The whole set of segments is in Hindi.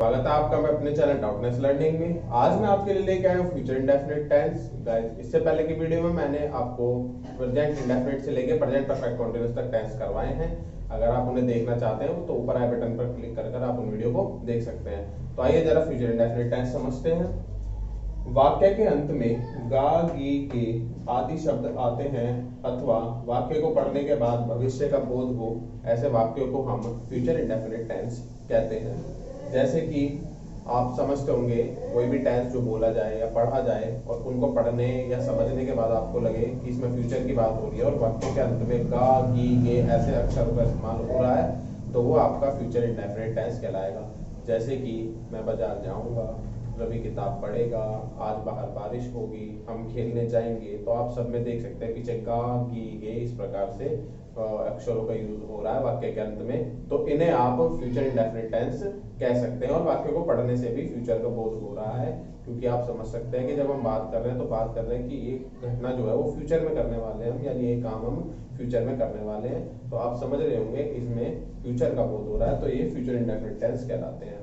स्वागत है आपका मैं अपने चैनल डाउटनेस लर्निंग में। आज मैं आपके लिए लेके आया हूँ फ्यूचर इंडेफिनिट टेंस। गाइस, इससे पहले की वीडियो में मैंने आपको प्रेजेंट इंडेफिनिट से लेके प्रेजेंट परफेक्ट कंटीन्यूअस तक टेंस करवाए हैं। अगर आप उन्हें देखना चाहते हैं तो ऊपर आई बटन पर क्लिक कर आप उन वीडियो को देख सकते हैं। तो आइए जरा फ्यूचर इंडेफिनिट टेंस समझते हैं। वाक्य के अंत में गा गी के आदि शब्द आते हैं अथवा वाक्य को पढ़ने के बाद भविष्य का बोध हो, ऐसे वाक्यों को हम फ्यूचर इंडेफिनिट टेंस कहते हैं। जैसे कि आप समझते होंगे कोई भी टेंस जो बोला जाए या पढ़ा जाए और उनको पढ़ने या समझने के बाद आपको लगे कि इसमें फ्यूचर की बात हो रही है और वाक्य के अंत में गा गी गे ऐसे अक्षरों का इस्तेमाल हो रहा है, तो वो आपका फ्यूचर इंडेफिनिट टेंस कहलाएगा। जैसे कि मैं बाजार जाऊंगा, रवि किताब पढ़ेगा, आज बाहर बारिश होगी, हम खेलने जाएंगे। तो आप सब में देख सकते हैं पीछे गा गी गे इस प्रकार से अक्षरों का यूज हो रहा है वाक्य के अंत में। तो इन्हें आप फ्यूचर इंडेफिनिट टेंस कह सकते हैं और वाक्य को पढ़ने से भी फ्यूचर का बोध हो रहा है, क्योंकि आप समझ सकते हैं कि जब हम बात कर रहे हैं तो बात कर रहे हैं कि एक घटना जो है वो फ्यूचर में करने वाले हैं हम, यानी ये काम हम फ्यूचर में करने वाले हैं। तो आप समझ रहे होंगे इसमें फ्यूचर का बोध हो रहा है, तो ये फ्यूचर इंडेफिनिट टेंस कहलाते हैं।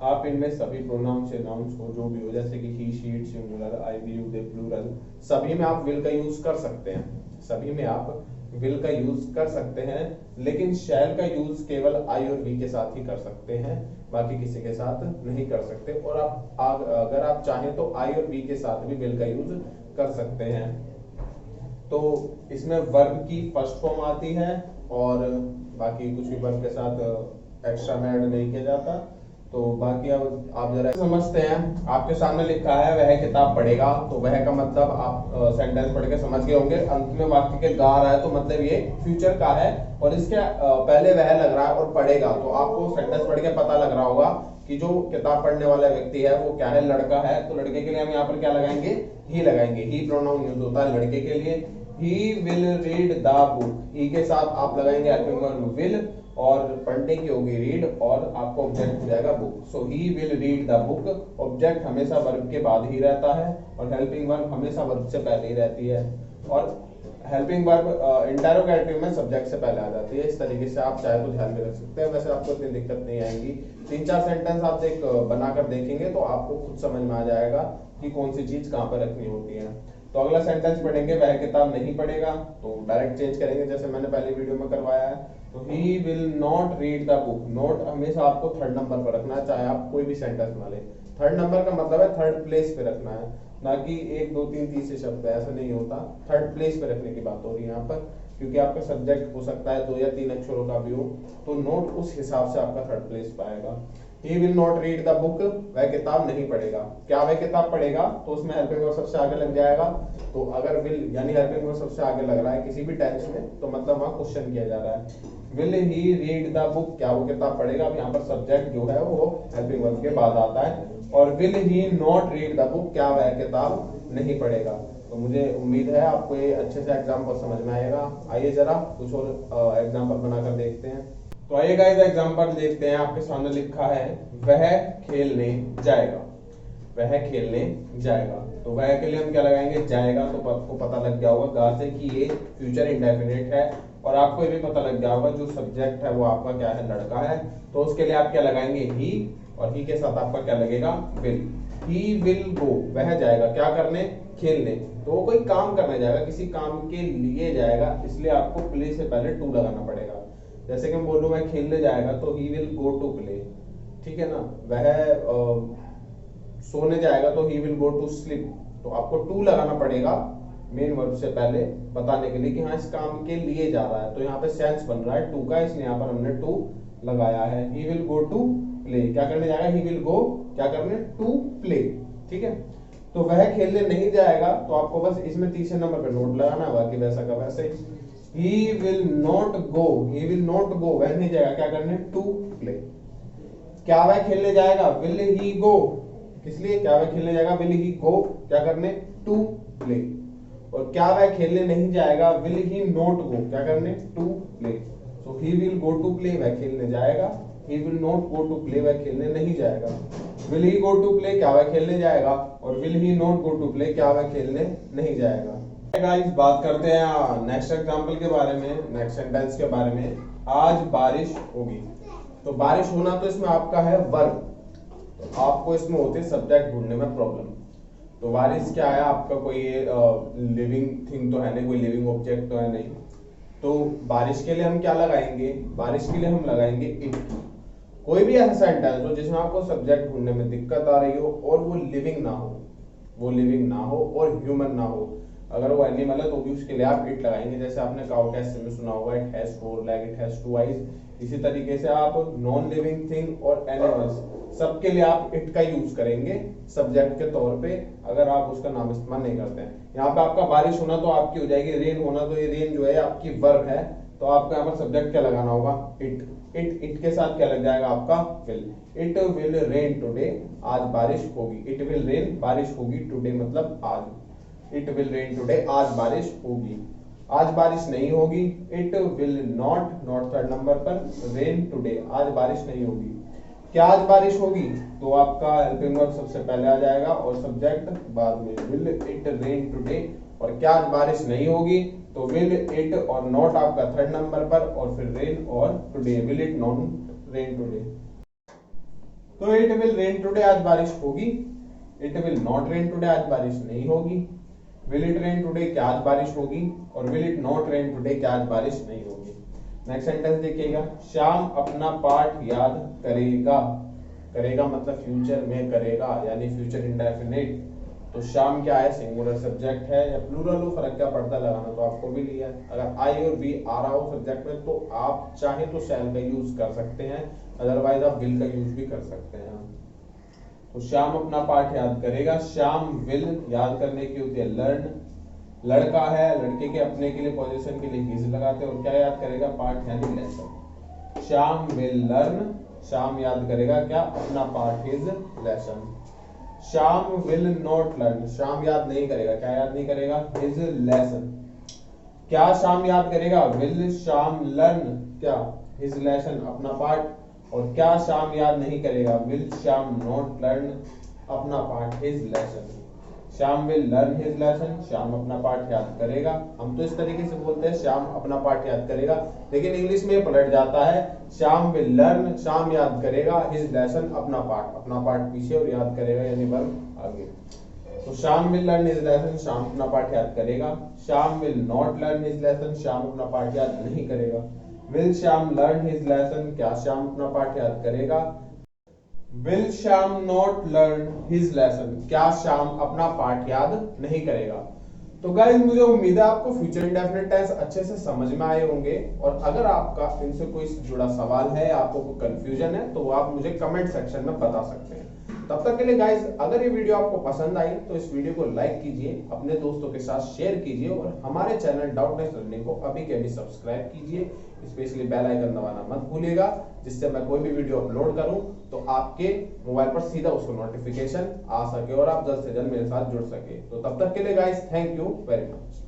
आप इनमें सभी प्रोनाउंस या नाउन्स को जो भी हो, जैसे कि he she it singular, I we you they plural, सभी में आप विल का यूज कर सकते हैं। सभी में आप विल का यूज कर सकते हैं, लेकिन शैल का यूज केवल आई और वी के साथ ही कर सकते हैं, बाकी किसी के साथ नहीं कर सकते। और आप अगर आप चाहें तो आई और वी के साथ भी विल का यूज कर सकते हैं। तो इसमें वर्ब की फर्स्ट फॉर्म आती है और बाकी कुछ भी वर्ब के साथ एक्स्ट्रा में ऐड नहीं किया जाता। तो बाकी अब आप जरा समझते हैं। आपके सामने लिखा है वह किताब पढ़ेगा, तो वह का मतलब आप सेंटेंस पढ़ के समझ गए होंगे। अंत में वाक्य के गा रहा है तो मतलब ये फ्यूचर का है, और इसके पहले वह लग रहा है और पढ़ेगा, तो आपको सेंटेंस पढ़ के पता लग रहा होगा कि जो किताब पढ़ने वाला व्यक्ति है वो क्या है, लड़का है। तो लड़के के लिए हम यहाँ पर क्या लगाएंगे, ही लगाएंगे। ही प्रोनाउन यूज होता है लड़के के लिए। He will read the book, he के साथ आप लगाएंगे हेल्पिंग वर्ब विल, और पढ़ने की होगी रीड, और आपको ऑब्जेक्ट हो जाएगा book. So he will read the book. Object हमेशा वर्ब के बाद ही रहता है और हेल्पिंग वर्ब हमेशा वर्ब से पहले ही रहती है, और हेल्पिंग वर्ब इंटरोगेटिव में सब्जेक्ट से पहले आ जाती है। इस तरीके से आप चाहे तो ध्यान में रख सकते हैं। वैसे आपको इतनी दिक्कत नहीं आएगी। 3-4 सेंटेंस आप बनाकर देखेंगे तो आपको खुद समझ में आ जाएगा कि कौन सी चीज कहाँ पर रखनी होती है। तो अगला सेंटेंस पढ़ेंगे, वह किताब नहीं पढ़ेगा, तो डायरेक्ट चेंज करेंगे जैसे मैंने पहली वीडियो में करवाया है। तो he will not read the book. Not हमेशा आपको थर्ड नंबर पर रखना है, चाहे आप कोई भी सेंटेंस बना ले। थर्ड नंबर का मतलब है थर्ड प्लेस पे रखना है, ना कि 1 2 3 तीसरे शब्द पे, ऐसा नहीं होता। थर्ड प्लेस पे रखने की बात हो रही है यहाँ पर, क्योंकि आपका सब्जेक्ट हो सकता है 2 या 3 अक्षरों का भी हो, तो नोट उस हिसाब से आपका थर्ड प्लेस पाएगा। He will not read the book, वह किताब नहीं पढ़ेगा। क्या वह किताब पढ़ेगा, तो उसमें हेल्पिंग वर्ब सबसे आगे लग जाएगा। तो अगर will यानी हेल्पिंग वर्ब सबसे आगे लग रहा है किसी भी टेंस में, तो मतलब वहां क्वेश्चन किया जा रहा है। Will he read the book, क्या वो किताब पढ़ेगा। अब यहाँ पर सब्जेक्ट जो है वो हेल्पिंग वर्ब के बाद आता है। और will he not read the book, क्या वह किताब नहीं पढ़ेगा। तो मुझे उम्मीद है आपको ये अच्छे से एग्जाम्पल समझ में आएगा। आइए जरा कुछ और एग्जाम्पल बनाकर देखते हैं। तो आइए गाइस एग्जांपल देखते हैं। आपके सामने लिखा है वह खेलने जाएगा। वह खेलने जाएगा, तो वह के लिए हम क्या लगाएंगे, जाएगा। तो आपको पता लग गया होगा गा से कि ये फ्यूचर इंडेफिनिट है, और आपको ये भी पता लग गया होगा जो सब्जेक्ट है वो आपका क्या है, लड़का है। तो उसके लिए आप क्या लगाएंगे, ही, और ही के साथ आपका क्या लगेगा, विल। ही विल गो, वह जाएगा क्या करने, खेलने। तो वो कोई काम करने जाएगा, किसी काम के लिए जाएगा, इसलिए आपको प्ले से पहले टू लगाना पड़ेगा। जैसे कि हम बोलूं वह खेलने जाएगा तो he will go to play, ठीक है ना। वह सोने जाएगा तो he will go to sleep, तो आपको टू लगाना पड़ेगा मेन वर्ब से पहले, बताने के लिए कि हाँ इस काम के लिए जा रहा है। तो यहाँ पे सेंस बन रहा है टू का, इसलिए यहाँ पर हमने टू लगाया है। He will go to play, क्या करने जाएगा, ही विल गो क्या करने, टू प्ले, ठीक है। तो वह खेलने नहीं जाएगा, तो आपको बस इसमें तीसरे नंबर पे नोट लगाना है, बाकी वैसा का वैसे। He will not go, he will not go, वह नहीं जाएगा क्या करने, टू प्ले। क्या वह खेलने जाएगा, will he go, किस लिए, क्या वह खेलने जाएगा, will he go क्या करने, टू प्ले। और क्या वह खेलने नहीं जाएगा, will he not go क्या करने, to play. So he will go to play, वह खेलने जाएगा। He will not go to play, वह खेलने नहीं जाएगा। Will he go to play, क्या वह खेलने जाएगा, और will he not go to play, क्या वह खेलने नहीं जाएगा। गाइस बात करते हैं नेक्स्ट एग्जांपल के बारे में, नेक्स्ट सेंटेंस के बारे में। आज बारिश होगी, तो बारिश होना तो इसमें आपका है वर्ब, तो आपको इसमें होते हैं सब्जेक्ट ढूंढने में प्रॉब्लम। तो बारिश क्या है, आपका कोई लिविंग थिंग तो है नहीं, कोई लिविंग ऑब्जेक्ट तो है नहीं। तो बारिश के लिए हम क्या लगाएंगे, बारिश के लिए हम लगाएंगे इट। कोई भी ऐसा सेंटेंस हो जिसमें आपको सब्जेक्ट ढूंढने में दिक्कत आ रही हो और वो लिविंग ना हो, वो लिविंग ना हो और ह्यूमन ना हो, अगर वो एनिमल है तो भी उसके लिए आप इट लगाएंगे। जैसे आपने काउकेस में सुना होगा, it has four leg, it has two eyes. इसी तरीके से आप नॉन लिविंग थिंग और एनिमल्स सबके लिए आप इट का यूज करेंगे सब्जेक्ट के तौर पे, अगर आप उसका नाम इस्तेमाल नहीं करते हैं। यहाँ पे आपका बारिश होना तो आपकी हो जाएगी, रेन होना तो ये रेन जो है आपकी वर्ब है, तो आपको यहाँ पर सब्जेक्ट क्या लगाना होगा, इट। इट के साथ क्या लग जाएगा आपका will. It will rain today, आज बारिश होगी। इट विल रेन, बारिश होगी, टुडे मतलब आज। इट विल रेन टुडे, आज बारिश होगी। आज बारिश नहीं होगी, it will not, not third number पर, रेन टुडे, आज बारिश नहीं होगी। क्या आज बारिश होगी, तो आपका हेल्पिंग वर्ब सबसे पहले आ जाएगा और सब्जेक्ट बाद में। विल इट रेन टुडे, और क्या आज बारिश नहीं होगी, तो विल इट और नॉट आपका थर्ड नंबर पर, और फिर रेन और today, will it not rain today. तो इट विल रेन टुडे, आज बारिश होगी। It will not rain today, आज बारिश नहीं होगी। विल इट रेन टुडे, क्या आज बारिश होगी, और will it not rain today, क्या आज बारिश नहीं होगी। नेक्स्ट सेंटेंस देखिएगा, श्याम अपना पाठ याद करेगा। करेगा मतलब फ्यूचर में करेगा, यानी फ्यूचर इंडेफिनिट। तो श्याम क्या है, सिंगुलर सब्जेक्ट है या प्लूरल हो, फर्क क्या पड़ता है, लगाना तो आपको भी लिया है। अगर आई और बी आ रहा हो सब्जेक्ट में तो आप चाहे तो शैल का यूज कर सकते हैं, अदरवाइज आप विल का यूज भी कर सकते हैं। तो श्याम अपना पाठ याद करेगा। श्याम विल याद करने की होती है लर्न। लड़का है, लड़के के अपने के लिए पोजीशन के लिए हिज लगाते हैं, और क्या याद करेगा, पाठ यानी lesson. Shyam will learn, Shyam याद करेगा क्या, अपना पाठ, his lesson. Shyam will not learn, Shyam याद नहीं करेगा, क्या याद नहीं करेगा, हिज लेसन। क्या श्याम याद करेगा, विल श्याम लर्न क्या, हिज लेसन, अपना पाठ। और क्या श्याम याद नहीं करेगा, विल श्याम नॉट लर्न अपना पाठ, his lesson. Shyam will learn his lesson, Shyam अपना पाठ याद करेगा। हम तो इस तरीके से बोलते हैं श्याम अपना पाठ याद करेगा, लेकिन इंग्लिश में पलट जाता है, श्याम विल लर्न, श्याम याद करेगा, हिज लेसन, अपना पाठ पीछे और याद करेगा यानी वर्ब आगे। तो Shyam will learn his lesson, Shyam अपना पाठ याद करेगा। Shyam will not learn his lesson, Shyam अपना पाठ याद नहीं करेगा। Will Shyam learn his lesson, क्या श्याम अपना पाठ याद करेगा। Will Shyam not learn his lesson, क्या श्याम अपना पाठ याद नहीं करेगा। तो गाइस मुझे उम्मीद है आपको फ्यूचर इंडेफिनिट टेंस अच्छे से समझ में आए होंगे, और अगर आपका इनसे कोई जुड़ा सवाल है, आपको कोई कंफ्यूजन है, तो आप मुझे कमेंट सेक्शन में बता सकते हैं। तब तक के लिए गाइस, अगर ये वीडियो आपको पसंद आई तो इस वीडियो को लाइक कीजिए, अपने दोस्तों के साथ शेयर कीजिए, और हमारे चैनल डाउटनेस लर्निंग को अभी के अभी सब्सक्राइब कीजिए। स्पेशली बेल आइकन दबाना मत भूलिएगा, जिससे मैं कोई भी वीडियो अपलोड करूं तो आपके मोबाइल पर सीधा उसको नोटिफिकेशन आ सके और आप जल्द से जल्द मेरे साथ जुड़ सके। तो तब तक के लिए guys, thank you very much.